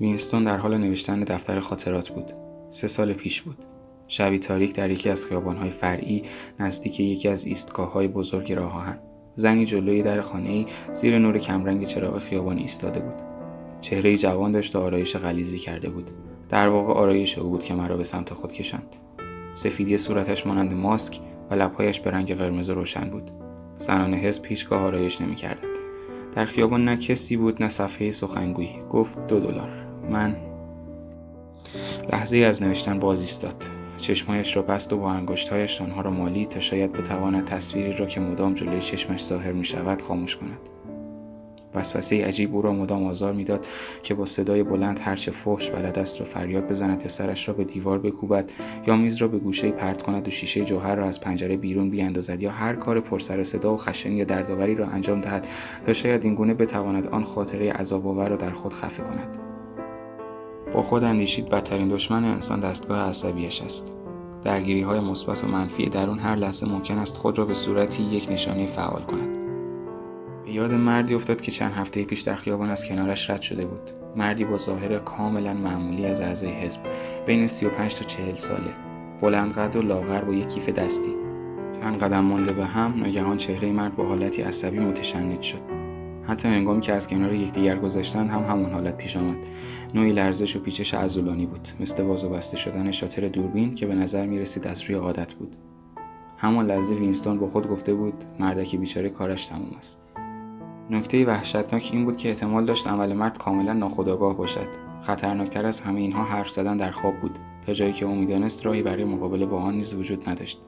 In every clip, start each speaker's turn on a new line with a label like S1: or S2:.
S1: وینستون در حال نوشتن دفتر خاطرات بود. 3 سال پیش بود. شبی تاریک در یکی از خیابان‌های فرعی نزدیک یکی از ایستگاه‌های بزرگ راه آهن، زنی جلوی در خانه‌ای زیر نور کمرنگ چراغ خیابان ایستاده بود. چهره‌ای جوان داشت و آرایش غلیظی کرده بود. در واقع آرایش او بود که مرا به سمت خود کشاند. سفیدی صورتش مانند ماسک و لب‌هایش به رنگ قرمز روشن بود. زنان حزب هیچگاه آرایش نمی‌کردند. در خیابان نه کسی بود نه صفحه سخنگویی. گفت $2. من لحظه از نوشتن باز ایستاد. چشمایش را بست و با انگشت‌هایش آنها را مالید تا شاید بتواند تصویری را که مدام جلوی چشمش ظاهر می‌شود خاموش کند. وسوسه عجیب او را مدام آزار می‌داد که با صدای بلند هرچه فحش بلد است را فریاد بزند یا سرش را به دیوار بکوبد یا میز را به گوشه‌ای پرت کند و شیشه جوهر را از پنجره بیرون بیاندازد یا هر کار پر سر و صدا و خشن یا دردآوری را انجام دهد تا شاید این گونه بتواند آن خاطره عذاب‌آور را در خود خفه کند. با خود اندیشید بدترین دشمن انسان دستگاه عصبیش است. درگیری‌های مثبت و منفی درون هر لحظه ممکن است خود را به صورتی یک نشانه فعال کند. به یاد مردی افتاد که چند هفته پیش در خیابان از کنارش رد شده بود. مردی با ظاهر کاملا معمولی از اعضای حزب، بین 35 تا 40 ساله، بلند قد و لاغر با یک کیف دستی. چند قدم مانده به هم، ناگهان چهره مرد با حالتی عصبی متشنج شد. حتی هنگامی که از کنار یکدیگر گذشتند هم همون حالت پیش آمد. نوعی لرزش و پیچش عضلانی بود، مثل باز و بسته شدن شاتر دوربین که به نظر می رسید از روی عادت بود. همان لحظه وینستون با خود گفته بود مردکی بیچاره کارش تموم است. نکته وحشتناک این بود که احتمال داشت عمل مرد کاملا ناخودآگاه باشد. خطرناکتر از همه اینها حرف زدن در خواب بود، تا جایی که او می‌دانست راهی برای مقابله با آن نیز وجود نداشت.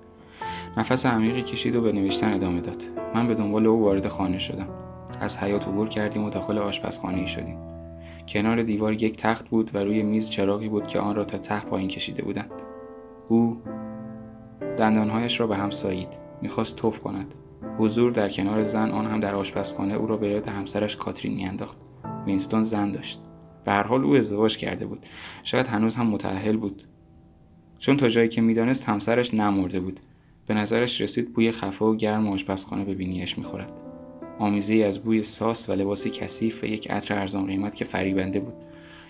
S1: نفس عمیقی کشید و به نوشتن ادامه داد. من به دنبال او وارد خانه شدم. از حیاط عبور کردیم و داخل آشپزخانه‌ای شدیم. کنار دیوار یک تخت بود و روی میز چراغی بود که آن را تا ته پایین کشیده بودند. او دندانهایش را به هم سایید. می‌خواست تف کند. حضور در کنار زن، آن هم در آشپزخانه، او را به یاد همسرش کاترین میانداخت. وینستون زن داشت. به هر حال او ازدواج کرده بود. شاید هنوز هم متأهل بود. چون تا جایی که میدانست همسرش نمرده بود. به نظرش رسید بوی خفه و گرم آشپزخانه به بینیش میخورد. آمیزه‌ای از بوی ساس و لباسی کثیف و یک عطر ارزان قیمت که فریبنده بود.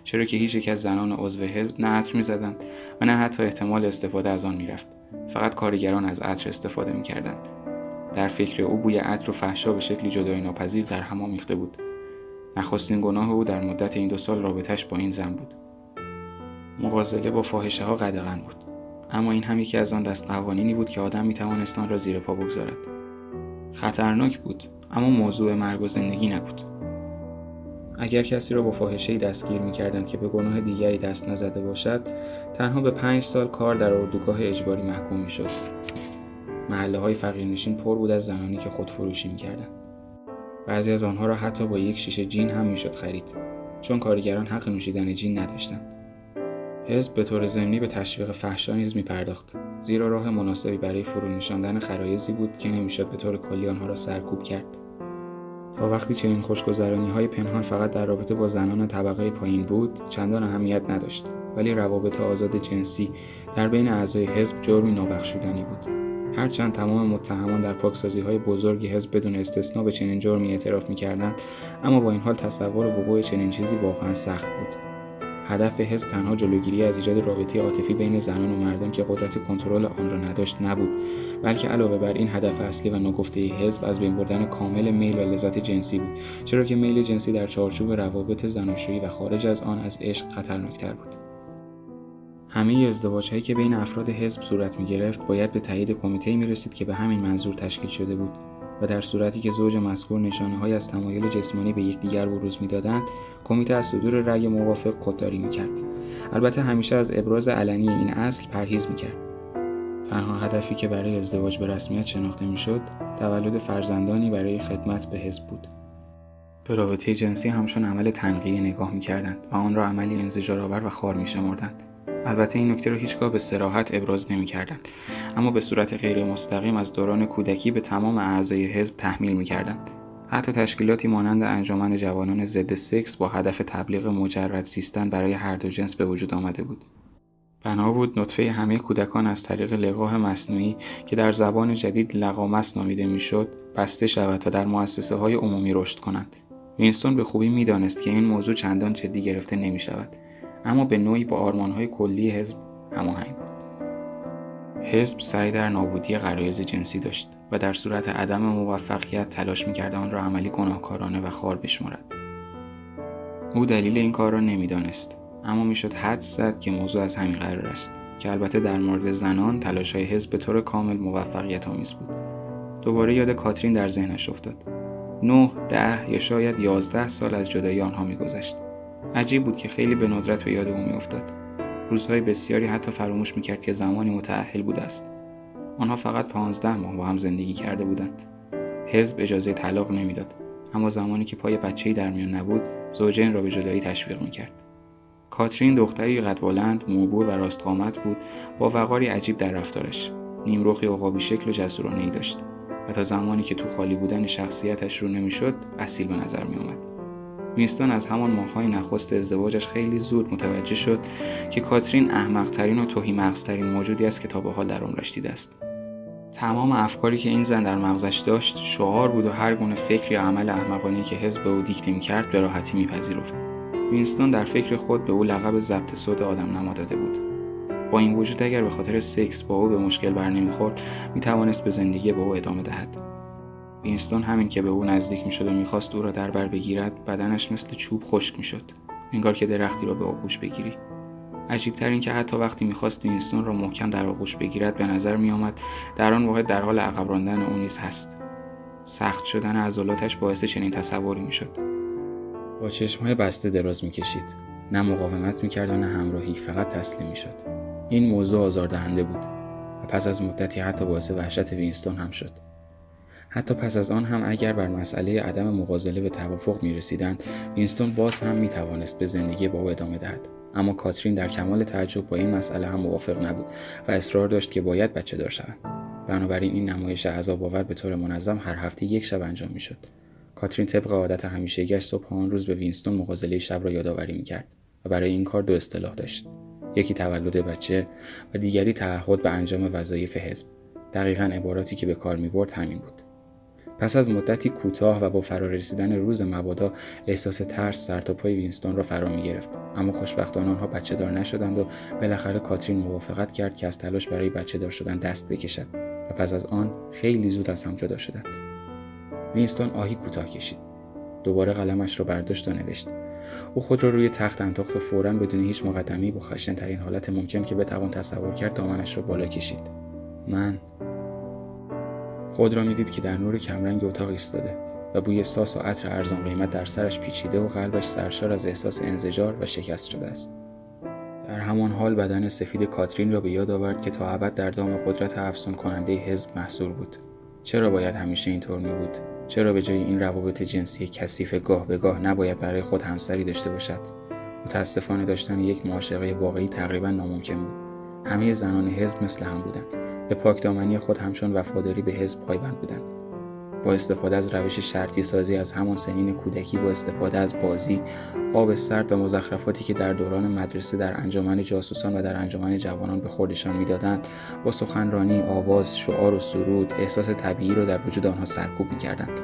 S1: چرا که هیچ یک از زنان عضو حزب نه عطر می‌زدند و نه حتی احتمال استفاده از آن میرفت. فقط کارگران از عطر استفاده می‌کردند. در فکر او بوی عطر و فحشا به شکلی جدایی ناپذیر در هم آمیخته بود. نخستین گناه او در مدت این 2 سال رابطه‌اش با این زن بود. مغازله با فاحشه‌ها قدغن بود. اما این هم یکی از آن دست قوانینی بود که آدم می‌توانست آن را زیر پا بگذارد. خطرناک بود، اما موضوع مرگ و زندگی نبود. اگر کسی را با فاحشه‌ای دستگیر می‌کردند که به گناه دیگری دست نزده باشد، تنها به 5 سال کار در اردوگاه اجباری محکوم می‌شد. محله‌های فقیرنشین پر بود از زنانی که خودفروشی می‌کردند. بعضی از آنها را حتی با یک شیشه جین هم میشد خرید، چون کارگران حق نوشیدن جین نداشتند. حزب به طور ضمنی به تشویق فحشا نیز می‌پرداخت، زیرا راه مناسبی برای فرونشاندن خرایطی بود که نمیشد به طور کلی آنها را سرکوب کرد. تا وقتی چنین خوشگذرانی‌های پنهان فقط در رابطه با زنان طبقه پایین بود، چندان اهمیت نداشت، ولی روابط آزاد جنسی در بین اعضای حزب جرمی نابخشودنی بود. هرچند تمام متهمان در پاکسازی‌های بزرگ حزب بدون استثنا به چنین جرمی اعتراف می‌کردند، اما با این حال تصور وقوع چنین چیزی واقعاً سخت بود. هدف حزب تنها جلوگیری از ایجاد رابطه عاطفی بین زنان و مردم که قدرت کنترل آن را نداشت نبود، بلکه علاوه بر این هدف اصلی و ناگفته حزب از بین بردن کامل میل و لذت جنسی بود، چرا که میل جنسی در چارچوب روابط زناشویی و خارج از آن از عشق خطرناکتر بود. همه ازدواج‌هایی که بین افراد حزب صورت می‌گرفت باید به تایید کمیته‌ای می‌رسید که به همین منظور تشکیل شده بود و در صورتی که زوج مذکور نشانه‌هایی از تمایل جسمانی به یکدیگر بروز می‌دادند، کمیته از صدور رأی موافق خودداری می‌کرد. البته همیشه از ابراز علنی این اصل پرهیز می‌کرد. تنها هدفی که برای ازدواج به رسمیت شناخته می‌شد، تولد فرزندانی برای خدمت به حزب بود. به رابطه جنسی همچون عمل تنقیه نگاه می‌کردند و آن را عملی انزجارآور و خوار می‌شمردند. البته این نکته را هیچگاه به صراحت ابراز نمی‌کردند، اما به صورت غیر مستقیم از دوران کودکی به تمام اعضای حزب تحمیل می‌کردند. حتی تشکیلاتی مانند انجمن جوانان ضد سکس با هدف تبلیغ مجرد زیستن برای هر دو جنس به وجود آمده بود. بنا بود نطفه همه کودکان از طریق لقاح مصنوعی که در زبان جدید لقامس نامیده می‌شد، بسته شود و در مؤسسه‌های عمومی رشد کنند. وینستون به خوبی می‌دانست که این موضوع چندان جدی گرفته نمی‌شود، اما به نوعی با آرمان‌های کلی حزب هماهنگ بود. حزب سعی در نابودی غرایز جنسی داشت و در صورت عدم موفقیت تلاش می‌کرد آن را عملی گناهکارانه و خوار بشمارد. او دلیل این کار را نمی‌دانست، اما میشد حدس زد که موضوع از همین قرار است، که البته در مورد زنان تلاش‌های حزب به طور کامل موفقیت‌آمیز بود. دوباره یاد کاترین در ذهنش افتاد. 9، 10 یا شاید 11 سال از جدایی آنها می‌گذشت. عجیب بود که خیلی به ندرت به یاد او می‌افتاد. روزهای بسیاری حتی فراموش می‌کرد که زمانی متأهل بوده است. آنها فقط 15 ماه با هم زندگی کرده بودند. حزب اجازه طلاق نمیداد، اما زمانی که پای بچه‌ای در میان نبود، زوجین را به جدایی تشویق می‌کرد. کاترین دختری قد بلند، موبور و راستقامت بود، با وقاری عجیب در رفتارش. نیمرخی عقابی شکل و جسورانه‌ای داشت و تا زمانی که تو خالی بودن شخصیتش رو نمی‌شد، اصیل به نظر می‌آمد. وینستون از همان ماه‌های نخست ازدواجش خیلی زود متوجه شد که کاترین احمق‌ترین و تهی‌مغزترین موجودی است که تا به حال در عمرش دیده است. تمام افکاری که این زن در مغزش داشت شعار بود و هر گونه فکر یا عمل احمقانه‌ای که حزب به او دیکته می‌کرد به راحتی می‌پذیرفت. وینستون در فکر خود به او لقب ضبط صوت آدم‌نما داده بود. با این وجود اگر به خاطر سکس با او به مشکل برنمی‌خورد، می‌توانست به زندگی با او ادامه دهد. وینستون همین که به او نزدیک می‌شد و می‌خواست او را در بر بگیرد، بدنش مثل چوب خشک می‌شد، انگار که درختی را به آغوش بگیری. عجیب‌تر این که حتی وقتی می‌خواست وینستون را محکم در آغوش بگیرد، به نظر می‌آمد در آن واحد در حال عقب راندن او نیز هست. سخت شدن عضلاتش باعث چنین تصوری می‌شد. با چشم‌های بسته دراز می‌کشید. نه مقاومت می‌کرد و نه همراهی، فقط تسلیم می‌شد. این موضوع آزاردهنده بود و پس از مدتی حتی باعث وحشت وینستون هم شد. حتی پس از آن هم اگر بر مسئله عدم مغازله به توافق می‌رسیدند، وینستون باز هم می‌توانست به زندگی با او ادامه دهد. اما کاترین در کمال تعجب با این مسئله هم موافق نبود و اصرار داشت که باید بچه دار شوند. بنابراین این نمایش عذاب‌آور به طور منظم هر هفته یک شب انجام می‌شد. کاترین طبق عادت همیشگی‌اش صبح آن روز به وینستون مغازله شب را یادآوری می‌کرد و برای این کار 2 اصطلاح داشت. یکی تولد بچه و دیگری تعهد به انجام وظایف حزب. دقیقاً عباراتی که به کار می‌برد همین بود. پس از مدتی کوتاه و با فرارسیدن روز مبادا، احساس ترس سرتاپای وینستون را فرا می‌گرفت، اما خوشبختانه آنها بچه دار نشدند و بالاخره کاترین موافقت کرد که از تلاش برای بچه دار شدن دست بکشد و پس از آن خیلی زود از هم جدا شدند. وینستون آهی کوتاه کشید. دوباره قلمش را برداشت و نوشت. او خود را روی تخت انداخت و فوراً بدون هیچ مقدمه‌ای با خشن‌ترین حالت ممکن که بتوان تصور کرد دامنش را بالا کشید. من خود را می‌دید که در نور کمرنگ اتاق ایستاده و بوی ساس و عطر ارزان قیمت در سرش پیچیده و قلبش سرشار از احساس انزجار و شکست شده است. در همان حال بدن سفید کاترین را به یاد آورد که تا ابد در دام قدرت افسون کننده حزب محصور بود. چرا باید همیشه اینطور می‌بود؟ چرا به جای این روابط جنسی کثیف گاه به گاه نباید برای خود همسری داشته باشد؟ متأسفانه داشتن یک معاشقه واقعی تقریباً ناممکن بود. همه زنان حزب مثل هم بودند. به پاکدامنی خود همچون وفاداری به حزب پایبند بودند. با استفاده از روش شرطی سازی از همان سنین کودکی، با استفاده از بازی، آب سرد و مزخرفاتی که در دوران مدرسه در انجمن جاسوسان و در انجمن جوانان به خوردشان میدادند، با سخنرانی، آواز، شعار و سرود، احساس طبیعی را در وجود آنها سرکوب می‌کردند.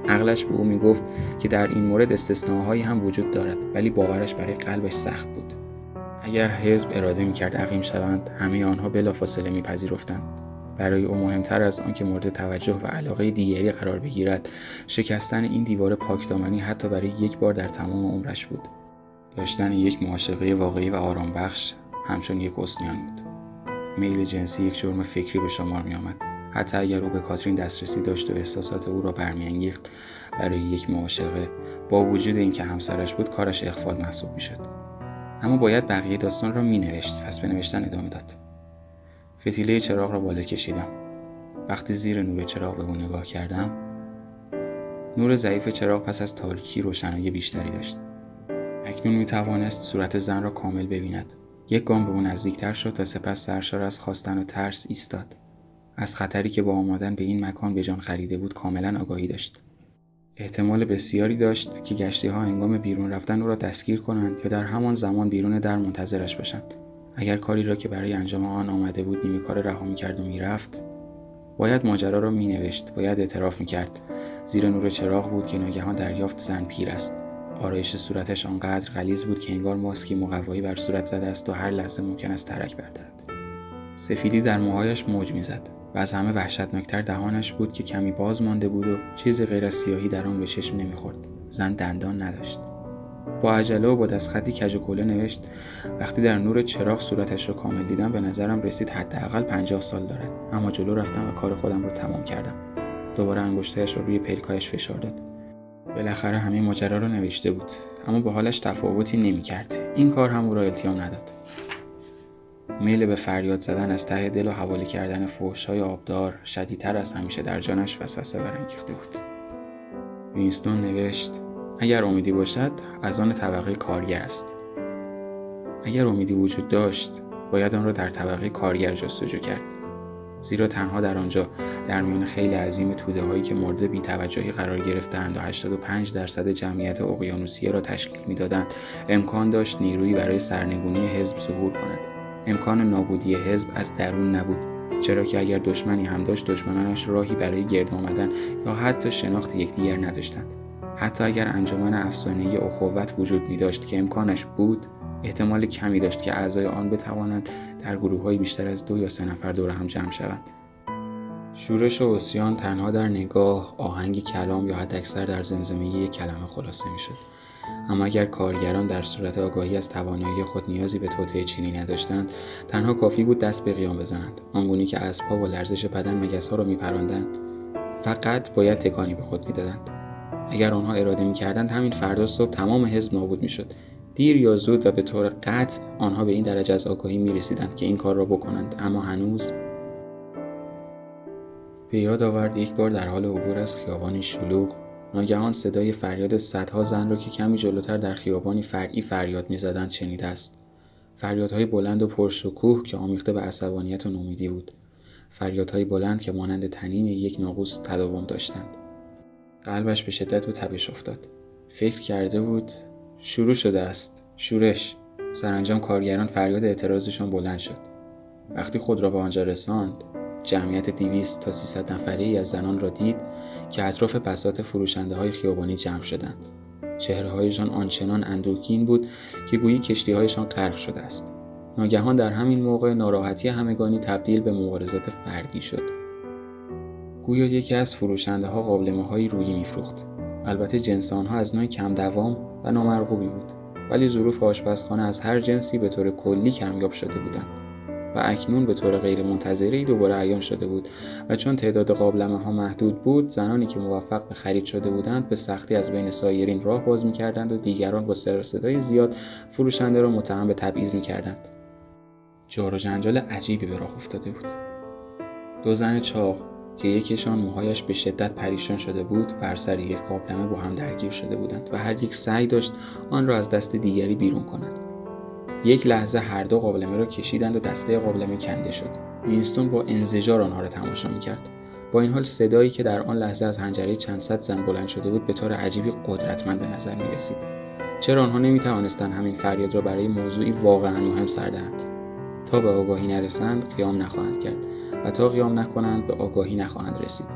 S1: عقلش به او میگفت که در این مورد استثناءهایی هم وجود دارد، ولی باورش برای قلبش سخت بود. اگر حزب اراده می‌کرد عقیم شوند، همه آنها بلافاصله می‌پذیرفتند. برای او مهمتر از آن که مورد توجه و علاقه دیگری قرار بگیرد، شکستن این دیوار پاکدامنی حتی برای یک بار در تمام عمرش بود. داشتن یک معاشقه واقعی و آرام بخش همچون یک اسنیان بود. میل جنسی یک جرم فکری به شمار می‌آمد. حتی اگر او به کاترین دسترسی داشت و احساسات او را برمی‌انگیخت، برای یک معاشقه با وجود اینکه همسرش بود کارش اغفال محسوب می‌شد. اما باید بقیه داستان را می‌نوشت، پس به نوشتن ادامه داد. فتیله چراغ را بالا کشیدم. وقتی زیر نور چراغ به او نگاه کردم، نور ضعیف چراغ پس از تاریکی روشنایی بیشتری داشت. اکنون می‌توانست صورت زن را کامل ببیند. یک گام به او نزدیکتر شد و سپس سرشار از خواستن و ترس ایستاد. از خطری که با آمدن به این مکان به جان خریده بود کاملا آگاهی داشت. احتمال بسیاری داشت که گشتی‌ها هنگام بیرون رفتن او را دستگیر کنند یا در همان زمان بیرون در منتظرش باشند. اگر کاری را که برای انجام آن آمده بود نیمه کار رها می‌کرد و می‌رفت، باید ماجرا را می‌نوشت، باید اعتراف می‌کرد. زیر نور چراغ بود که ناگهان دریافت زن پیر است. آرایش صورتش آنقدر غلیظ بود که انگار ماسکی مقوایی بر صورت زده است و هر لحظه ممکن است ترک بردارد. سفیدی در موهایش موج می‌زد و از همه وحشتناکتر دهانش بود که کمی باز مانده بود و چیزی غیر از سیاهی در آن به چشم نمی‌خورد. زن دندان نداشت. با عجله و با دستخطی کج و کوله نوشت: وقتی در نور چراغ صورتش را کامل دیدم به نظرم رسید حداقل 50 سال دارد، اما جلو رفتم و کار خودم را تمام کردم. دوباره انگشتایش را روی پلکایش فشار داد. بالاخره همه ماجرا را نوشته بود، اما با حالش تفاوتی نمی‌کرد. این کار هم او را التیام نداد. میل به فریاد زدن از ته دل و حواله کردن فحش‌های آبدار شدیدتر از همیشه در جانش وسوسه برانگیخته بود. وینستون نوشت: اگر امیدی باشد از آن طبقه کارگر است. اگر امیدی وجود داشت باید آن را در طبقه کارگر جستجو کرد، زیرا تنها در آنجا در میان خیلی عظیم توده‌هایی که مورد بی‌توجهی قرار گرفته‌اند و 85% جمعیت اقیانوسیه را تشکیل می‌دادند امکان داشت نیرویی برای سرنگونی حزب ظهور کند. امکان نابودی حزب از درون نبود، چرا که اگر دشمنی هم داشت دشمنانش راهی برای گرد آمدن یا حتی شناخت یکدیگر نداشتند. حتی اگر انجمن افسانه‌ای اخوت وجود می‌داشت که امکانش بود، احتمال کمی داشت که اعضای آن بتوانند در گروه‌های بیشتر از 2 یا 3 نفر دور هم جمع شوند. شورش و عصیان تنها در نگاه، آهنگ کلام یا حداکثر در زمزمه یک کلمه خلاصه می‌شد. اما اگر کارگران در صورت آگاهی از توانایی خود نیازی به توطئه چینی نداشتند، تنها کافی بود دست به قیام بزنند. آنگونه که اسب‌ها با لرزش بدن مگس‌ها را می‌پراندند، فقط باید تکانی به خود می‌دادند. اگر آنها اراده می‌کردند همین فردا صبح تمام حزب نابود می‌شد. دیر یا زود و به طور قطع آنها به این درجه از آگاهی می‌رسیدند که این کار را بکنند، اما هنوز به یاد آورد یک بار در حال عبور از خیابانی شلوغ، ناگهان صدای فریاد صدها زن را که کمی جلوتر در خیابانی فرعی فریاد می‌زدند شنیده است. فریادهای بلند و پرشکوه که آمیخته به عصبانیت و نومیدی بود. فریادهای بلند که مانند طنین یک ناقوس تداوم داشتند. قلبش به شدت به تپش افتاد. فکر کرده بود شروع شده است. شورش. سرانجام کارگران فریاد اعتراضشان بلند شد. وقتی خود را به آنجا رساند، جمعیت 200 تا 300 نفره‌ای از زنان را دید که اطراف بساط فروشنده‌های خیابانی جمع شدند. چهره‌هایشان آنچنان اندوهگین بود که گویی کشتی‌هایشان غرق شده است. ناگهان در همین موقع ناراحتی همگانی تبدیل به مبارزات فردی شد. گویا یکی از فروشنده‌ها قابلمه‌های رویی می‌فروخت. البته جنس آنها از نوع کم دوام و نامرغوبی بود، ولی ظروف آشپزخانه از هر جنسی به طور کلی کمیاب شده بودند و اکنون به طور غیر منتظره‌ای دوباره عیان شده بود و چون تعداد قابلمه‌ها محدود بود، زنانی که موفق به خرید شده بودند به سختی از بین سایرین راه باز می‌کردند و دیگران با سر و صدای زیاد فروشنده را متهم به تبعیض می‌کردند. جار و جنجال عجیبی به راه افتاده بود. 2 زن چاق که یکیشان موهایش به شدت پریشان شده بود بر سر یک قابلمه با هم درگیر شده بودند و هر یک سعی داشت آن را از دست دیگری بیرون کند. یک لحظه هر دو قابلمه را کشیدند و دسته قابلمه کنده شد. وینستون با انزجار آنها را تماشا می‌کرد. با این حال صدایی که در آن لحظه از حنجره چند صد زن بلند شده بود به طور عجیبی قدرتمند به نظر می‌رسید. چرا آنها نمی‌توانستند همین فریاد را برای موضوعی واقعاً مهم سر دهند؟ تا به آگاهی نرسند قیام نخواهند کرد و تا قیام نکنند به آگاهی نخواهند رسید.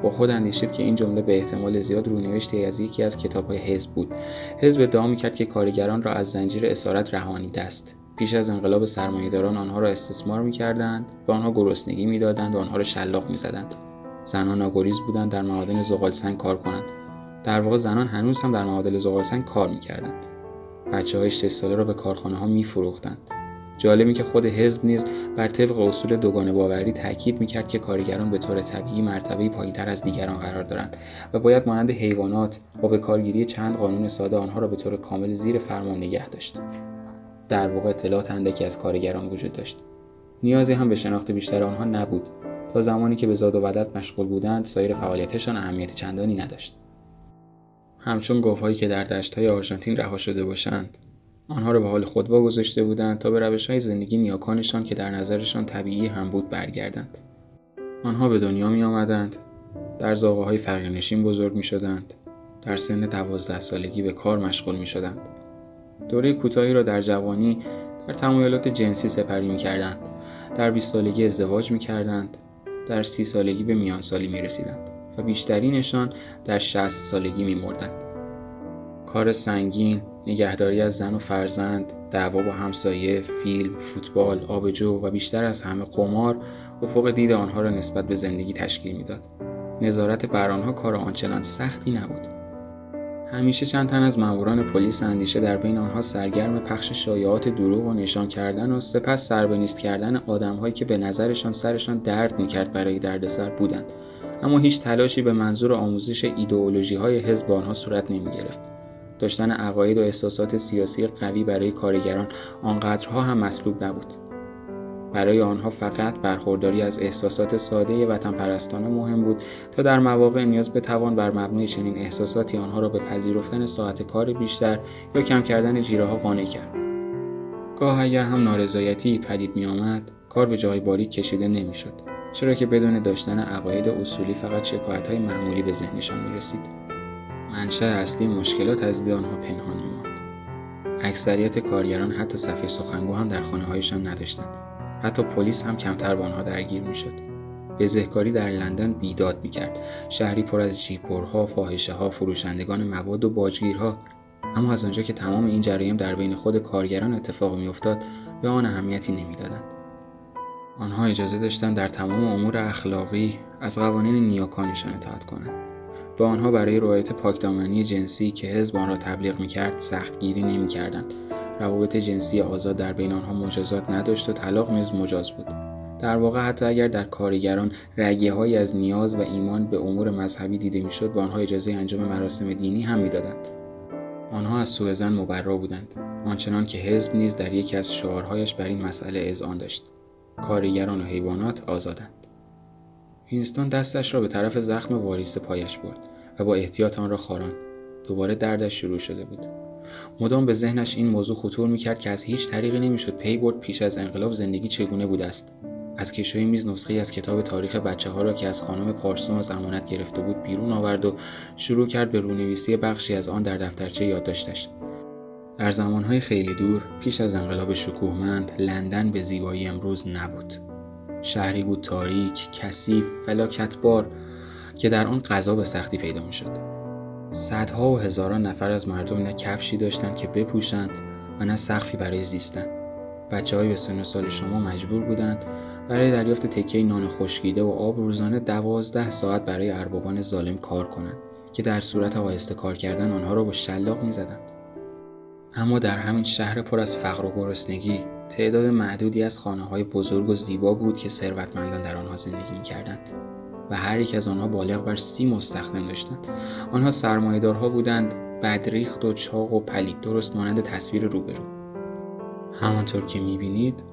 S1: با خود اندیشید که این جمله به احتمال زیاد رونوشتی از یکی از کتاب‌های حزب بود. حزب ادعا می‌کرد که کارگران را از زنجیر اسارت رهانیده است. پیش از انقلاب سرمایه‌داران آنها را استثمار می‌کردند، به آنها گرسنگی می‌دادند و آنها را شلاق می‌زدند. زنان ناگریز بودند در معادن زغالسنگ کار کنند. در واقع زنان هنوز هم در معادن زغالسنگ کار می‌کردند. بچه‌های 6 ساله را به کارخانه‌ها می‌فروختند. جالبی که خود حزب نیز بر طبق اصول دوگانه باوری تاکید می‌کرد که کارگران به طور طبیعی مرتبه‌ای پایین‌تر از دیگران قرار دارند و باید مانند حیوانات با به کارگیری چند قانون ساده آنها را به طور کامل زیر فرمان نگه داشت. در واقع اطلاعات اندکی از کارگران وجود داشت. نیازی هم به شناخت بیشتر آنها نبود. تا زمانی که به زاد و ولد مشغول بودند، سایر فعالیتشان اهمیت چندانی نداشت. همچون گاوهایی که در دشت‌های آرژانتین رها شده باشند، آنها را به حال خود واگذاشته بودند تا به روش‌های زندگی نیاکانشان که در نظرشان طبیعی هم بود برگردند. آنها به دنیا می آمدند، در زاغه‌های فقیرنشین بزرگ می شدند، در سن 12 سالگی به کار مشغول می شدند. دوره کوتاهی را در جوانی در تمایلات جنسی سپری می کردند، در 20 سالگی ازدواج می کردند، در 30 سالگی به میانسالی می رسیدند. و بیشترینشان در 60 سالگی می‌مردند. کار سنگین، نگهداری از زن و فرزند، دعوا با همسایه، فیلم، فوتبال، آبجو و بیشتر از همه قمار افق دید آنها را نسبت به زندگی تشکیل می‌داد. نظارت بر آنها کار آنچنان سختی نبود. همیشه چند تن از ماموران پلیس اندیشه در بین آنها سرگرم پخش شایعات دروغ و نشان کردن و سپس سر به نیست کردن آدم‌هایی که به نظرشان سرشان درد می‌کرد برای دردسر بودند، اما هیچ تلاشی به منظور آموزش ایدئولوژی‌های حزب آنها صورت نمی‌گرفت. داشتن عقاید و احساسات سیاسی قوی برای کارگران آنقدرها هم مطلوب نبود. برای آنها فقط برخورداری از احساسات ساده وطن پرستانه مهم بود تا در مواقع نیاز بتوان بر مبنای چنین احساساتی آنها را به پذیرفتن ساعت کار بیشتر یا کم کردن جیره‌ها قانع کرد. گاه اگر هم نارضایتی پدید می آمد، کار به جای باریک کشیده نمی شد، چرا که بدون داشتن عقاید اصولی فقط شکایت‌های معمولی به ذهنشان می رسید. منشأ اصلی مشکلات از دید آنها پنهان می ماند. اکثریت کارگران حتی صفحه سخنگو هم در خانه‌هایشان نداشتند. حتی پلیس هم کمتر با آنها درگیر میشد. بزهکاری در لندن بیداد میکرد. شهری پر از جیپورها، فاحشه‌ها، فروشندگان مواد و باجگیرها. اما از آنجا که تمام این جرایم در بین خود کارگران اتفاق میافتاد، به آن اهمیتی نمیدادند. آنها اجازه داشتند در تمام امور اخلاقی از قوانین نیاکانشان اطاعت کنند. به آنها برای رعایت پاکدامنی جنسی که حزب آن را تبلیغ میکرد سختگیری نمیکردند. روابط جنسی آزاد در بین آنها مجازات نداشت و طلاق نیز مجاز بود. در واقع حتی اگر در کارگران رگه‌هایی از نیاز و ایمان به امور مذهبی دیده میشد، به آنها اجازه انجام مراسم دینی هم میدادند. آنها از سوء ظن مبرا بودند، آنچنان که حزب نیز در یکی از شعارهایش بر این مسئله اذعان داشت: کارگران و حیوانات آزادند. وینستون دستش را به طرف زخم واریس پایش برد و با احتیاط آن را خاراند. دوباره دردش شروع شده بود. مدام به ذهنش این موضوع خطور میکرد که از هیچ طریقی نمیشد پی برد پیش از انقلاب زندگی چگونه بوده است. از کشوی میز نسخه‌ای از کتاب تاریخ بچه‌ها را که از خانم پارسونز امانت گرفته بود بیرون آورد و شروع کرد به رونویسی بخشی از آن در دفترچه یادداشتش. در زمانهای خیلی دور پیش از انقلاب شکوهمند، لندن به زیبایی امروز نبود. شهری بود تاریک، کثیف، فلاکتبار که در آن غذا به سختی پیدا میشد. صدها و هزاران نفر از مردم نه کفشی داشتند که بپوشند و نه سقفی برای زیستن. بچه‌های به سن و سال شما مجبور بودند برای دریافت تکه نان خشکیده و آب روزانه 12 ساعت برای اربابان ظالم کار کنند که در صورت آهسته کار کردن آنها را با شلاق می‌زدند. اما در همین شهر پر از فقر و گرسنگی، تعداد معدودی از خانه‌های بزرگ و زیبا بود که ثروتمندان در آنها زندگی می‌کردند و هر یک از آنها بالغ بر 30 مستخدم داشتند. آنها سرمایه‌دارها بودند، بدریخت و چاق و پلید، درست مانند تصویر روبرو. همانطور که می‌بینید،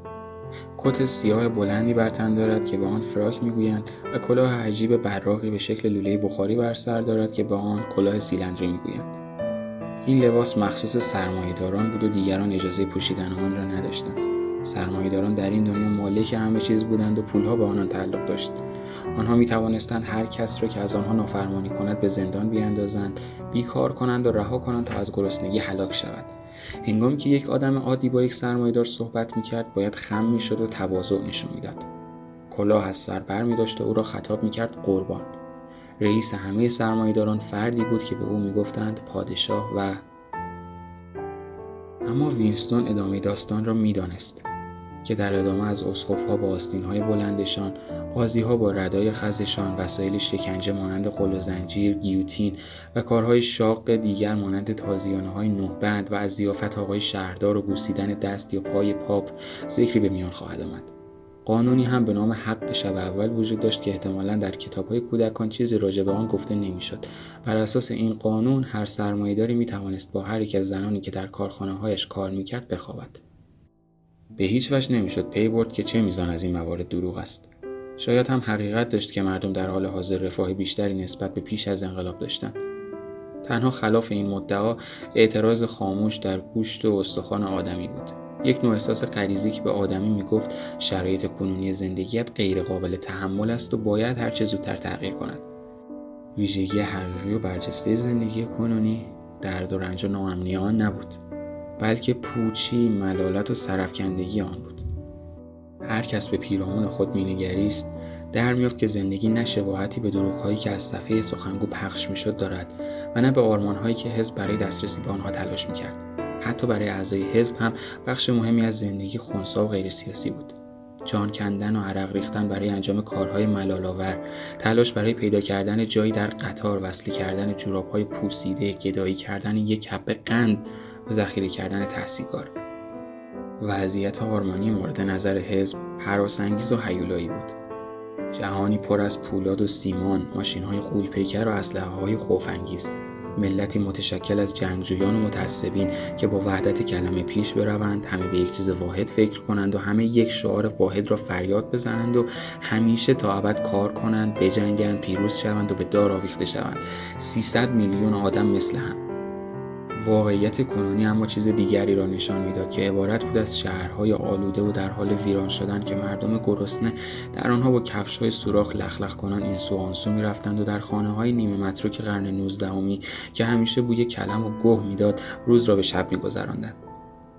S1: کت سیاه بلندی بر تن دارد که به آن فراک می‌گویند و کلاه عجیب براقی به شکل لوله بخاری بر سر دارد که به آن کلاه سیلندری می‌گویند. این لباس مخصوص سرمایه‌داران بود و دیگران اجازه پوشیدن آن را نداشتند. سرمایه‌داران در این دنیا مالک همه چیز بودند و پولها به آنان تعلق داشت. آنها می توانستند هر کس را که از آنها نافرمانی کند به زندان بیاندازند، بیکار کنند و رها کنند تا از گرسنگی هلاک شود. هنگامی که یک آدم عادی با یک سرمایه‌دار صحبت می‌کرد، باید خم می‌شد و تواضع نشون می‌داد. کلاه از سر برمی‌داشت و او را خطاب می‌کرد قربان. رئیس همه سرمایه‌داران فردی بود که به او می‌گفتند پادشاه و اما وینستون ادامه داستان را می‌دانست که در ادامه از اسقف‌ها با آستین‌های بلندشان، قاضی‌ها با ردای خزشان، وسایل شکنجه مانند قل و زنجیر، گیوتین و کارهای شاق دیگر مانند تازیانه‌های نه‌بند و از ضیافت آقای شهردار و بوسیدن دست یا پای پاپ ذکری به میان خواهد آمد. قانونی هم به نام حق شب اول وجود داشت که احتمالاً در کتاب‌های کودکان چیزی راجع به آن گفته نمی‌شد. بر اساس این قانون هر سرمایه‌داری می‌توانست با هر یک از زنانی که در کارخانه‌هایش کار می‌کرد بخوابد. به هیچ وجه نمی‌شد پی برد که چه میزان از این موارد دروغ است. شاید هم حقیقت داشت که مردم در حال حاضر رفاه بیشتری نسبت به پیش از انقلاب داشتند. تنها خلاف این مدعا اعتراض خاموش در گوشت و استخوان آدمی بود. یک نوع احساس غریزی که به آدمی میگفت شرایط کنونی زندگیت غیر قابل تحمل است و باید هر چه زودتر تغییر کند. ویژگی حقیقی و برجسته زندگی کنونی درد و رنج و ناامنی آن نبود، بلکه پوچی، ملالت و سرافکندگی آن بود. هر کس به پیرامون خود مینگریست در میافت که زندگی نه شباهتی به دروغ‌هایی که از صفحه سخنگو پخش میشد دارد و نه به آرمان‌هایی که حزب برای دسترسی به آنها تلاش میکرد. حتی برای اعضای حزب هم بخش مهمی از زندگی خنثی و غیر سیاسی بود. جان کندن و عرق ریختن برای انجام کارهای ملال‌آور، تلاش برای پیدا کردن جایی در قطار، وصله کردن جوراب‌های پوسیده، گدایی کردن یک حبه قند و ذخیره کردن تحصیلگار. وضعیت آرمانی مورد نظر حزب هراس‌انگیز و هیولایی بود. جهانی پر از پولاد و سیمان، ماشین‌های غول‌پیکر و اسلحه‌های خوف‌انگیز. ملتی متشکل از جنگجویان و متعصبین که با وحدت کلمه پیش بروند، همه به یک چیز واحد فکر کنند و همه یک شعار واحد را فریاد بزنند و همیشه تا ابد کار کنند، بجنگند، پیروز شوند و به دار آویخته شوند. 300 میلیون آدم مثل هم. واقعیت کنونی اما چیز دیگری را نشان میداد که عبارت بود از شهرهای آلوده و در حال ویران شدن که مردم گرسنه در آنها با کفش‌های سوراخ لخلخ کنان این سو آن سو می‌رفتند و در خانه‌های نیمه متروک قرن 19 که همیشه بوی کلم و گه میداد روز را به شب می‌گذراندند.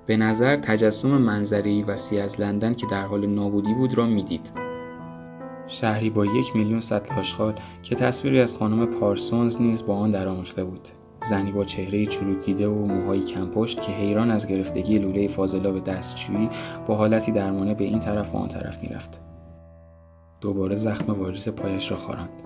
S1: به نظر تجسم منظری وسیع از لندن که در حال نابودی بود را می‌دید. شهری با 1,000,000 سطل آشغال که تصویری از خانم پارسونز نیز با آن درآمیخته بود. زنی با چهره چروکیده و موهای کم پشت که حیران از گرفتگی لوله فاضلاب دستشویی با حالتی درمانه به این طرف و آن طرف میرفت. دوباره زخم واریز پایش را خاراند.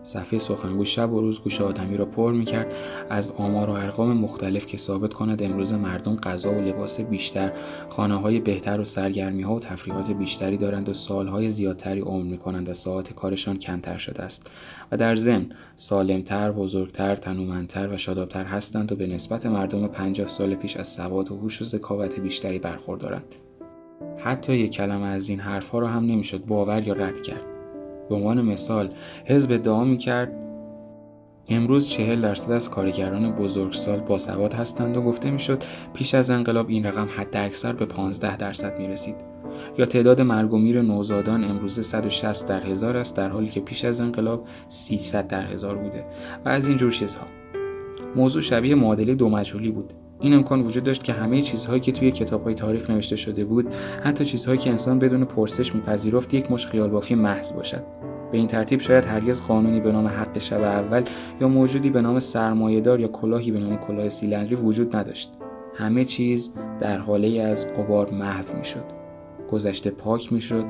S1: صفحه سخنگو شب و روز گوش آدمی را پر می‌کرد از آمار و ارقام مختلف که ثابت کند امروز مردم غذا و لباس بیشتر، خانه‌های بهتر و سرگرمی‌ها و تفریحات بیشتری دارند و سال‌های زیادتری عمر می‌کنند و ساعات کارشان کمتر شده است و در ضمن سالم‌تر، بزرگتر، تنومندتر و شادابتر هستند و به نسبت مردم 50 سال پیش از سواد و هوش و ذکاوت بیشتری برخوردارند. حتی یک کلمه از این حرف‌ها را هم نمی‌شد باور یا رد کرد. به عنوان مثال، حزب ادعا می‌کرد امروز 40% از کارگران بزرگسال باسواد هستند و گفته می‌شد پیش از انقلاب این رقم حداکثر به 15% می‌رسید. یا تعداد مرگ و میر نوزادان امروز 160 در هزار است در حالی که پیش از انقلاب 300 در هزار بوده و از این جور چیزها. موضوع شبیه معادله دو مجهولی بود. این امکان وجود داشت که همه چیزهایی که توی کتاب‌های تاریخ نوشته شده بود، حتی چیزهایی که انسان بدون پرسش می‌پذیرفت، یک مشت خیال بافی محض باشد. به این ترتیب شاید هرگز قانونی به نام حق شب اول یا موجودی به نام سرمایه‌دار یا کلاهی به نام کلاه سیلندری وجود نداشت. همه چیز در حاله از غبار محو می‌شد. گذشته پاک می‌شد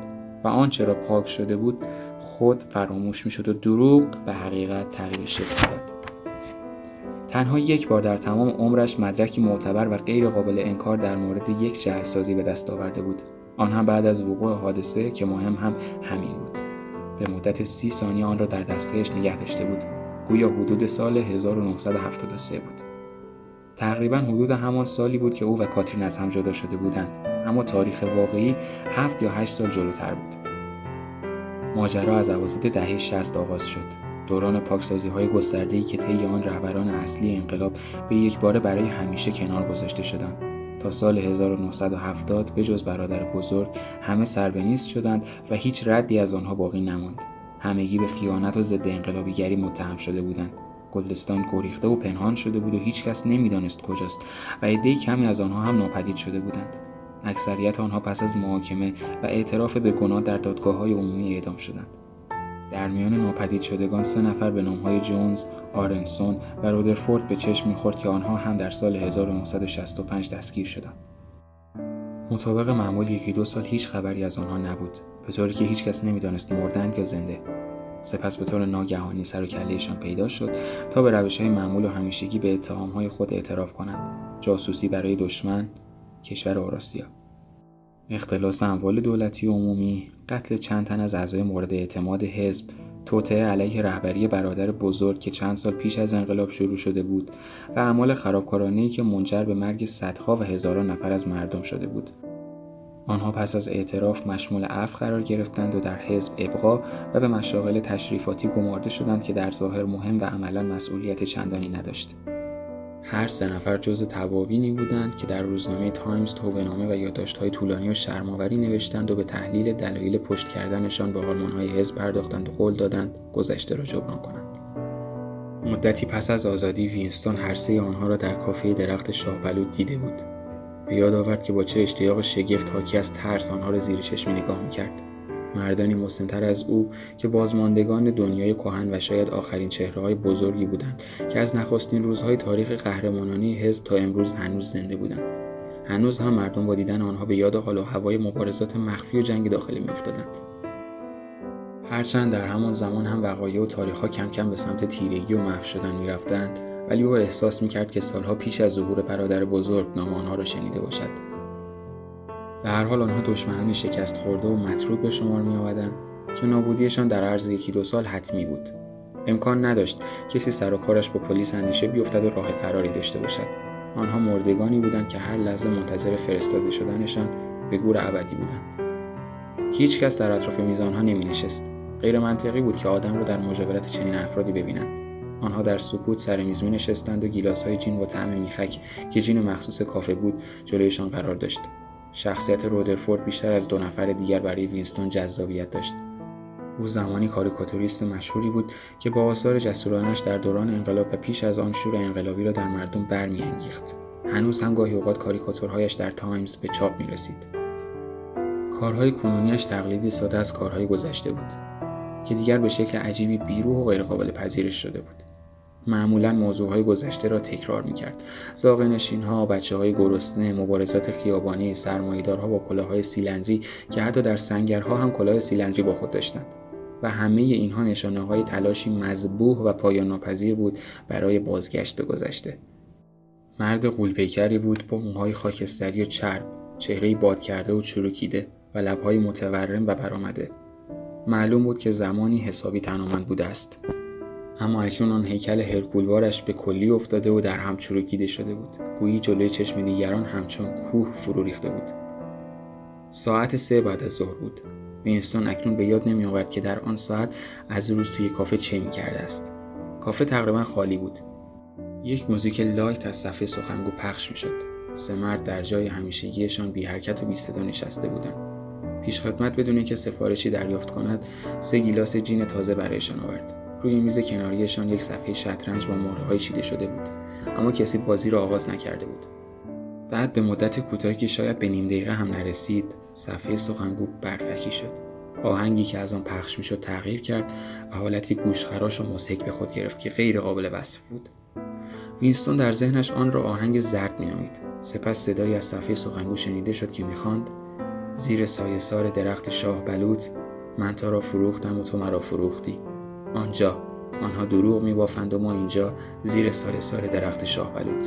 S1: و آنچه را پاک شده بود خود فراموش می‌شد و دروغ به حقیقت تغییر شکل داد. تنها یک بار در تمام عمرش مدرکی معتبر و غیر قابل انکار در مورد یک جعل‌سازی به دست آورده بود. آن هم بعد از وقوع حادثه که مهم هم همین بود. به مدت 30 ثانیه آن را در دستهایش نگه داشته بود. گویا حدود سال 1973 بود. تقریباً حدود همان سالی بود که او و کاترین از هم جدا شده بودند، اما تاریخ واقعی 7 یا 8 سال جلوتر بود. ماجرا از اواسط دهه 60 آغاز شد. دوران پاکسازی‌های گسترده‌ای که طی آن رهبران اصلی انقلاب به یکباره برای همیشه کنار گذاشته شدند. تا سال 1970 به جز برادر بزرگ همه سربه‌نیست شدند و هیچ ردی از آنها باقی نماند. همگی به خیانت و ضد انقلابیگری متهم شده بودند. گلدستان گریخته و پنهان شده بود و هیچ کس نمی‌دانست کجاست و عده‌ای کمی از آنها هم ناپدید شده بودند. اکثریت آنها پس از محاکمه و اعتراف به گناه در دادگاه‌های عمومی اعدام شدند. در میان ناپدید شدگان 3 نفر به نام‌های جونز، آرنسون و رودرفورد به چشم می‌خورد که آنها هم در سال 1965 دستگیر شدند. مطابق معمول 1-2 سال هیچ خبری از آنها نبود، به طوری که هیچ کس نمی‌دانست مردند یا زنده. سپس به طور ناگهانی سر و کله‌شان پیدا شد تا به روش‌های معمول و همیشگی به اتهام‌های خود اعتراف کنند: جاسوسی برای دشمن، کشور اوراسیا، اختلاس اموال دولتی و عمومی، قتل چند تن از اعضای مورد اعتماد حزب، توطئه علیه رهبری برادر بزرگ که چند سال پیش از انقلاب شروع شده بود و اعمال خرابکارانه‌ای که منجر به مرگ صدها و هزاران نفر از مردم شده بود. آنها پس از اعتراف مشمول عفو قرار گرفتند و در حزب ابقا و به مشاغل تشریفاتی گمارده شدند که در ظاهر مهم و عملاً مسئولیت چندانی نداشت. هر 3 نفر جزء توابینی بودند که در روزنامه تایمز توبه‌نامه و یادداشت‌های طولانی و شرم‌آوری نوشتند و به تحلیل دلایل پشت کردنشان به آرمان‌های حزب پرداختند و قول دادند گذشته را جبران کنند. مدتی پس از آزادی وینستون هر 3 آنها را در کافه درخت شاهبلوط دیده بود. به یاد آورد که با چه اشتیاق شگفت حاکی از ترس آنها را زیر چشمی نگاه می‌کرد. مردانی مسن‌تر از او که بازماندگان دنیای کهن و شاید آخرین چهره‌های بزرگی بودند که از نخستین روزهای تاریخ قهرمانانه حزب تا امروز هنوز زنده بودند. هنوز هم مردم با دیدن آنها به یاد حال و هوای مبارزات مخفی و جنگ داخلی می‌افتادند. هرچند در همان زمان هم وقایع و تاریخ‌ها کم کم به سمت تیرگی و محو شدن می‌رفتند، ولی او احساس می‌کرد که سالها پیش از ظهور برادر بزرگ نام آنها را شنیده باشد. به هر حال آنها دشمنانی شکست خورده و مطرود به شمار می‌آمدند که نابودیشان در عرض 1-2 سال حتمی بود. امکان نداشت کسی سر و کارش با پلیس اندیشه بیفتد و راه فراری داشته باشد. آنها مردگانی بودند که هر لحظه منتظر فرستاده شدنشان به گور ابدی بودند. هیچ کس در اطراف میز آنها نمی‌نشست. غیر منطقی بود که آدم را در مجاورت چنین افرادی ببینند. آنها در سکوت سر میز می‌نشستند و گیلاس‌های جین با طعم میخک که جین مخصوص کافه بود جلویشان قرار داشت. شخصیت رودرفورد بیشتر از 2 نفر دیگر برای وینستون جذابیت داشت. او زمانی کاریکاتوریست مشهوری بود که با آثار جسورانش در دوران انقلاب و پیش از آن شور انقلابی را در مردم برمی‌انگیخت. هنوز هم گاهی اوقات کاریکاتورهایش در تایمز به چاپ می‌رسید. کارهای کنونیش تقلیدی ساده از کارهای گذشته بود که دیگر به شکل عجیبی بیروح و غیرقابل پذیرش شده بود. معمولاً موضوعهای گذشته را تکرار می‌کرد. زاغه‌نشین‌ها، بچه‌های گرسنه، مبارزات خیابانی، سرمایه‌دارها با کلاه‌های سیلندری که حتی در سنگرها هم کلاه سیلندری با خود داشتند. و همه اینها نشانه‌های تلاشی مذبوح و پایان ناپذیر بود برای بازگشت به گذشته. مرد غول‌پیکری بود با موهای خاکستری و چرب، چهره‌ای باد کرده و چروکیده و لب‌های متورم و برآمده. معلوم بود که زمانی حسابی تنومند بوده است. اما اکنون آن هیکل هرکولوارش به کلی افتاده و در هم چروکیده شده بود. گویی جلوی چشم دیگران همچون کوه فرو ریخته بود. ساعت 3 بعد از ظهر بود. وینستون اکنون به یاد نمی آورد که در آن ساعت از روز توی کافه چه می کرده است. کافه تقریبا خالی بود. یک موزیک لایت از صفحه سخنگو پخش می شد. 3 مرد در جای همیشگیشان بی حرکت و بی صدا نشسته بودند. پیشخدمت بدون اینکه سفارشی دریافت کند 3 گیلاس جین تازه برایشان آورد. روی میز کناریشان یک صفحه شطرنج با مهره‌های چیده شده بود، اما کسی بازی را آغاز نکرده بود. بعد به مدت کوتاهی که شاید به نیم دقیقه هم نرسید، صفحه سخنگو برفکی شد. آهنگی که از آن پخش میشد تغییر کرد و حالتی گوشخراش و مضحک به خود گرفت که غیر قابل وصف بود. وینستون در ذهنش آن را آهنگ زرد مینامید. سپس صدایی از صفحه سخنگو شنیده شد که می‌خواند: زیر سایه‌سار درخت شاه بلوط، من تو را فروختم و تو مرا فروختی. آنجا آنها دروغ می‌بافند و ما اینجا زیر سایه‌سار درخت شاه بلوط.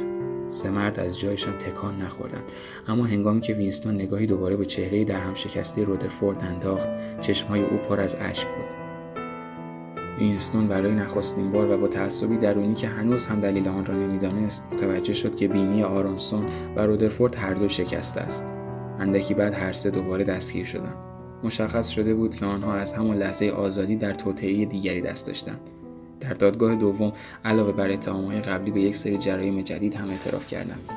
S1: 3 مرد از جایشان تکان نخوردند، اما هنگامی که وینستون نگاهی دوباره به چهره‌ای در هم شکسته رودرفورد انداخت، چشم‌های او پر از اشک بود. وینستون برای نخستین بار و با تعصبی درونی که هنوز هم دلیل آن را نمی‌دانست، متوجه شد که بینی آرونسون و رودرفورد هر دو شکسته است. اندکی بعد هر 3 دوباره دستگیر شدند. مشخص شده بود که آنها از همان لحظه آزادی در توطئه دیگری دست داشتند. در دادگاه دوم علاوه بر اتهام‌های قبلی به یک سری جرایم جدید هم اعتراف کردند.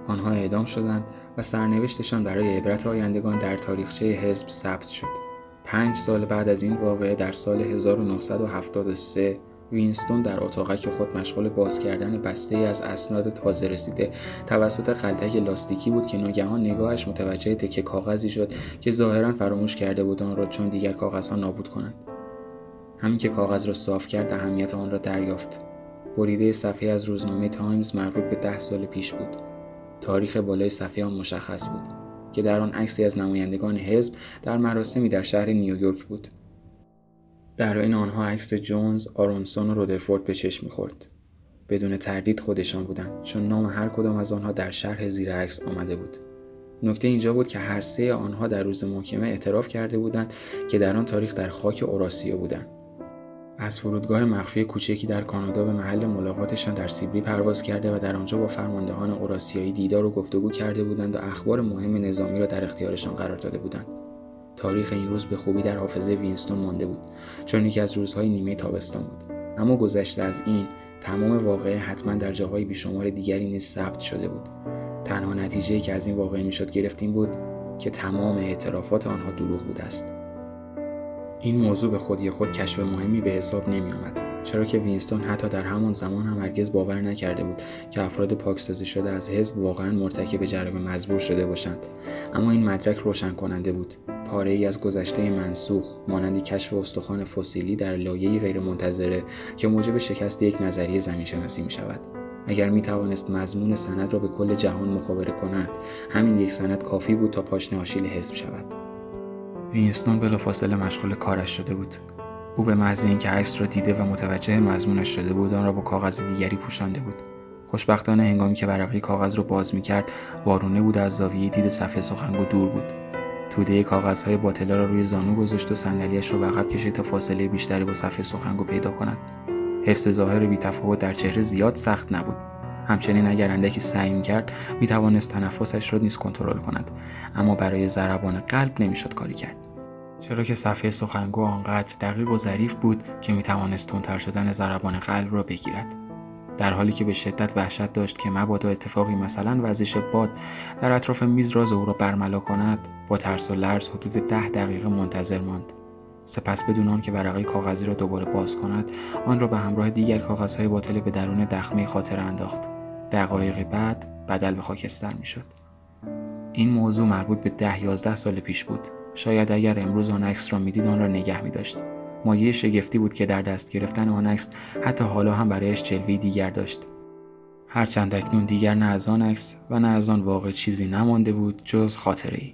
S1: آنها اعدام شدند و سرنوشتشان برای عبرت آیندگان در تاریخچه حزب ثبت شد. 5 سال بعد از این واقعه در سال 1973 وینستون در اتاقک خود مشغول باز کردن بسته‌ای از اسناد تازه رسیده توسط قلتک لاستیکی بود که ناگهان نگاهش متوجه تکه کاغذی شد که ظاهراً فراموش کرده بود آن را چون دیگر کاغذها نابود کنند. همین که کاغذ را صاف کرد اهمیت آن را دریافت. بریده صفحه از روزنامه تایمز مربوط به 10 سال پیش بود. تاریخ بالای صفحه آن مشخص بود که در آن عکسی از نمایندگان حزب در مراسمی در شهر نیویورک بود. در این آنها عکس جونز، آرونسون و رودرفورد به چشم می‌خورد. بدون تردید خودشان بودند، چون نام هر کدام از آنها در شرح زیر عکس آمده بود. نکته اینجا بود که هر 3 آنها در روز محاکمه اعتراف کرده بودند که در آن تاریخ در خاک اوراسیا بودند. از فرودگاه مخفی کوچکی در کانادا به محل ملاقاتشان در سیبری پرواز کرده و در آنجا با فرماندهان اوراسیایی دیدار و گفتگو کرده بودند و اخبار مهم نظامی را در اختیارشان قرار داده بودند. تاریخ این روز به خوبی در حافظه وینستون مانده بود، چون یکی از روزهای نیمه تابستان بود. اما گذشته از این، تمام واقعه حتما در جاهای بیشمار دیگری نیز ثبت شده بود. تنها نتیجه‌ای که از این واقعه میشد گرفت این بود که تمام اعترافات آنها دروغ بوده است. این موضوع به خودی خود کشف مهمی به حساب نمی آمد، چرا که وینستون حتی در همان زمان هم هرگز باور نکرده بود که افراد پاکسازی شده از حزب واقعا مرتکب جرم مزبور شده باشند. اما این مدرک روشن کننده بود، پاره‌ای از گذشته منسوخ، مانند کشف استخوان فسیلی در لایه‌ای غیرمنتظره که موجب شکست یک نظریه زمین‌شناسی می‌شود. اگر می‌توانست مضمون سند را به کل جهان مخابره کند، همین یک سند کافی بود تا پاشنه آشیل حزب شود. وینستون بلافاصله مشغول کارش شده بود. او به محض اینکه عکس را دیده و متوجه مضمونش شده بود، آن را با کاغذ دیگری پوشانده بود. خوشبختانه هنگامی که ورقه کاغذ را باز می‌کرد، وارونه بود و از زاویه دید صفحه سخنگو دور بود. توده کاغذهای باطله را روی زانو گذاشت و صندلیاش را به عقب کشید تا فاصله بیشتری با صفحه سخنگو پیدا کند. حفظ ظاهر بی‌تفاوت در چهره زیاد سخت نبود. همچنین اگر اندکی سعی می‌کرد، می‌توانست تنفسش را نیز کنترل کند، اما برای ضربان قلب نمی‌شد کاری کرد. چرا که صفحه سخنگو آنقدر دقیق و ظریف بود که می‌توانست تندتر شدن ضربان قلب را بگیرد. در حالی که به شدت وحشت داشت که مبادا اتفاقی مثلا وزش باد در اطراف میز راز او را برملا کند، با ترس و لرز حدود 10 دقیقه منتظر ماند. سپس بدون آنکه ورقه کاغذی را دوباره باز کند، آن را به همراه دیگر کاغذهای باطل به درون دخمه خاطره انداخت. دقایقی بعد بدل به خاکستر میشد. این موضوع مربوط به 10-11 سال پیش بود. شاید اگر امروز آن عکس را میدید آن را نگه می‌داشت. مایه شگفتی بود که در دست گرفتن آن عکس حتی حالا هم برایش جلوه‌ای دیگر داشت. هرچند اکنون دیگر نه از آن عکس و نه از آن واقع چیزی نمانده بود جز خاطره‌ای.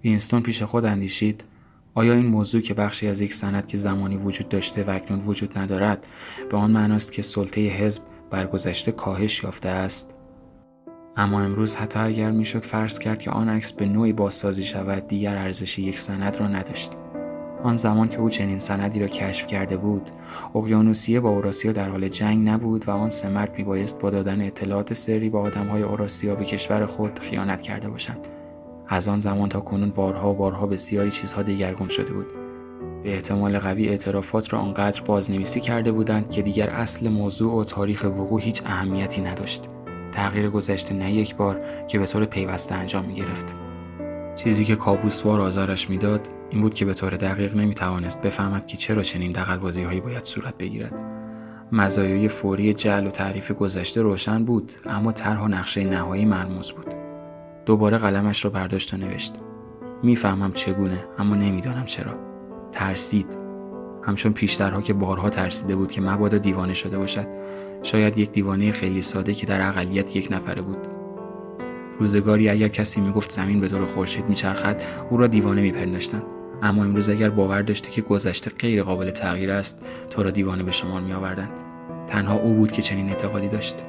S1: وینستون پیش خود اندیشید: آیا این موضوع که بخشی از یک سند که زمانی وجود داشته و اکنون وجود ندارد، به آن معناست که سلطه حزب بر گذشته کاهش یافته است؟ اما امروز حتی اگر میشد فرض کرد که آن عکس به نوعی بازسازی شود، دیگر ارزش یک سند را نداشت. آن زمان که او چنین سندی را کشف کرده بود، اقیانوسیه با اوراسیا در حال جنگ نبود و آن سه مرد میبایست با دادن اطلاعات سری با آدمهای اوراسیا به کشور خود خیانت کرده باشند. از آن زمان تا کنون بارها و بارها بسیاری چیزها دگرگون شده بود. به احتمال قوی اعترافات را آنقدر بازنویسی کرده بودند که دیگر اصل موضوع و تاریخ وقوع هیچ اهمیتی نداشت. تغییر گذشته نه یک بار که به طور پیوسته انجام می‌گرفت. چیزی که کابوسوار آزارش میداد این بود که به طور دقیق نمی‌توانست بفهمد که چرا چنین دغل‌بازی‌هایی باید صورت بگیرد. مزایای فوری جعل و تعریف گذشته روشن بود، اما طرح و نقشه نهایی مرموز بود. دوباره قلمش را برداشت و نوشت: میفهمم چگونه، اما نمیدانم چرا. ترسید، همچون پیشترها که بارها ترسیده بود که مبادا دیوانه شده باشد. شاید یک دیوانه خیلی ساده که در اقلیت یک نفره بود. روزگاری اگر کسی میگفت زمین به دور خورشید میچرخد، او را دیوانه میپنداشتند. اما امروز اگر باور داشته که گذشته غیر قابل تغییر است، تو را دیوانه به شمار میآوردند. تنها او بود که چنین اعتقادی داشت.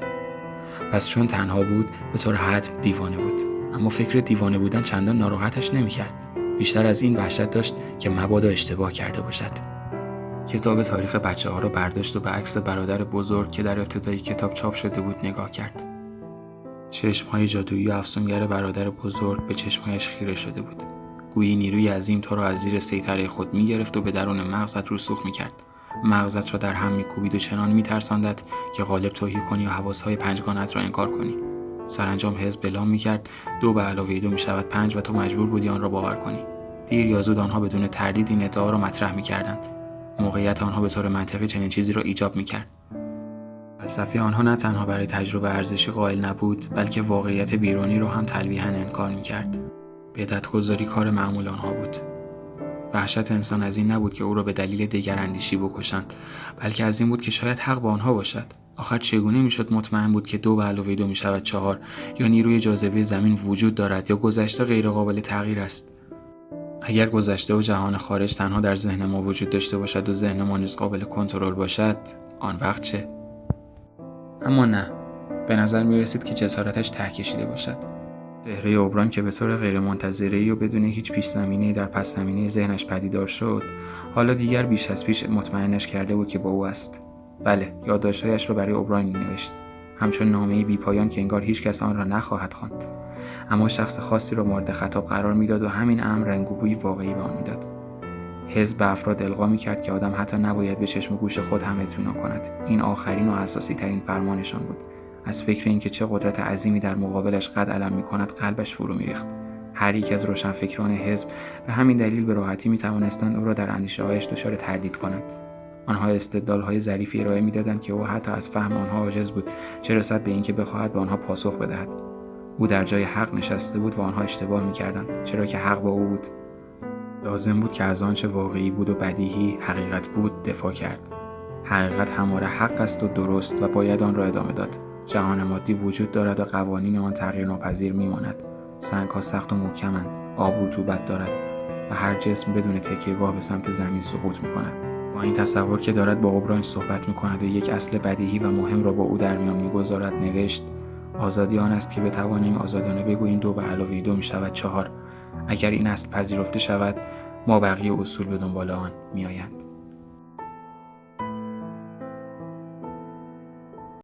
S1: پس چون تنها بود، به طور حتم دیوانه بود. اما فکر دیوانه بودن چندان ناراحتش نمیکرد. بیشتر از این وحشت داشت که مبادا اشتباه کرده باشد. کتاب تاریخ بچه‌ها را برداشت و به عکس برادر بزرگ که در ابتدای کتاب چاپ شده بود نگاه کرد. چشم‌های جادویی و افسونگر برادر بزرگ به چشم‌هایش خیره شده بود. گویی نیروی عظیم تو را از زیر سیطره خود می‌گرفت و به درون مغزت رسوخ می‌کرد. مغزت را در هم می‌کوبید و چنان می‌ترساندت که غالب توهی کنی و حواس‌های پنجگانه‌ات را انکار کنی. سرانجام حزب اعلام می‌کرد 2 به علاوه 2 می‌شود 5 و تو مجبور بودی آن را باور کنی. دیر یا زود آنها بدون تردید این ادعا را مطرح می‌کردند. موقعیت آنها به طور منطقی چنین چیزی را ایجاب می‌کرد. فلسفه آنها نه تنها برای تجربه ارزشی قائل نبود، بلکه واقعیت بیرونی را هم تلویحاً انکار می‌کرد. بدعت‌گذاری کار معمول آنها بود. وحشت انسان از این نبود که او را به دلیل دگراندیشی بکشند، بلکه از این بود که شاید حق با آنها باشد. آخر چگونه میشد مطمئن بود که 2 به علاوه 2 میشود 4، یا نیروی جاذبه زمین وجود دارد یا گذشته غیر قابل تغییر است؟ اگر گذشته و جهان خارج تنها در ذهن ما وجود داشته باشد و ذهن ما نیز قابل کنترل باشد، آن وقت چه؟ اما نه، به نظر می رسید که جسارتش ته کشیده باشد. چهره اوبران که به طور غیرمنتظره‌ای و بدون هیچ پیش زمینه‌ای در پس زمینه ذهنش پدیدار شد، حالا دیگر بیش از پیش مطمئنش کرده بود که با او است. بله، یادداشت‌هایش را برای اوبران می‌نوشت، همچون نامه‌ای بی‌پایان که انگار هیچ کس آن را نخواهد خواند. اما شخص خاصی را مورد خطاب قرار می‌داد و همین امر رنگ و بوی واقعی به آن می‌داد. حزب به افراد القا می‌کرد که آدم حتی نباید به چشم و گوش خود هم اطمینان کند. این آخرین و اساسی ترین فرمانشان بود. از فکر اینکه چه قدرت عظیمی در مقابلش قد علم می‌کند قلبش فرو می‌ریخت. هر یک از روشنفکران حزب به همین دلیل به راحتی می‌توانستند او را در اندیشه‌هایش دچار تردید کنند. آنها استدلال‌های ظریفی ارائه می‌دادند که او حتی از فهم آنها عاجز بود، چه رسد به اینکه بخواهد به آنها پاسخ بدهد. او در جای حق نشسته بود و آنها اشتباه می‌کردند، چرا که حق با او بود. لازم بود که از آنچه واقعی بود و بدیهی حقیقت بود دفاع کرد. حقیقت همواره حق است و درست و باید آن را ادامه داد. جهان مادی وجود دارد و قوانین آن تغییرناپذیر می‌ماند. سنگ‌ها سخت و محکمند، آب رطوبت دارد و هر جسم بدون تکیه‌گاه به سمت زمین سقوط می‌کند. با این تصور که دارد با اوبرانش صحبت می‌کند و یک اصل بدیهی و مهم را با او در میان می‌گذارد، نوشت: آزادی آن است که بتوانیم آزادانه بگوییم 2 به علاوه 2 می‌شود 4. اگر این اصل پذیرفته شود، ما بقیه اصول به دنبال آن می‌آیند.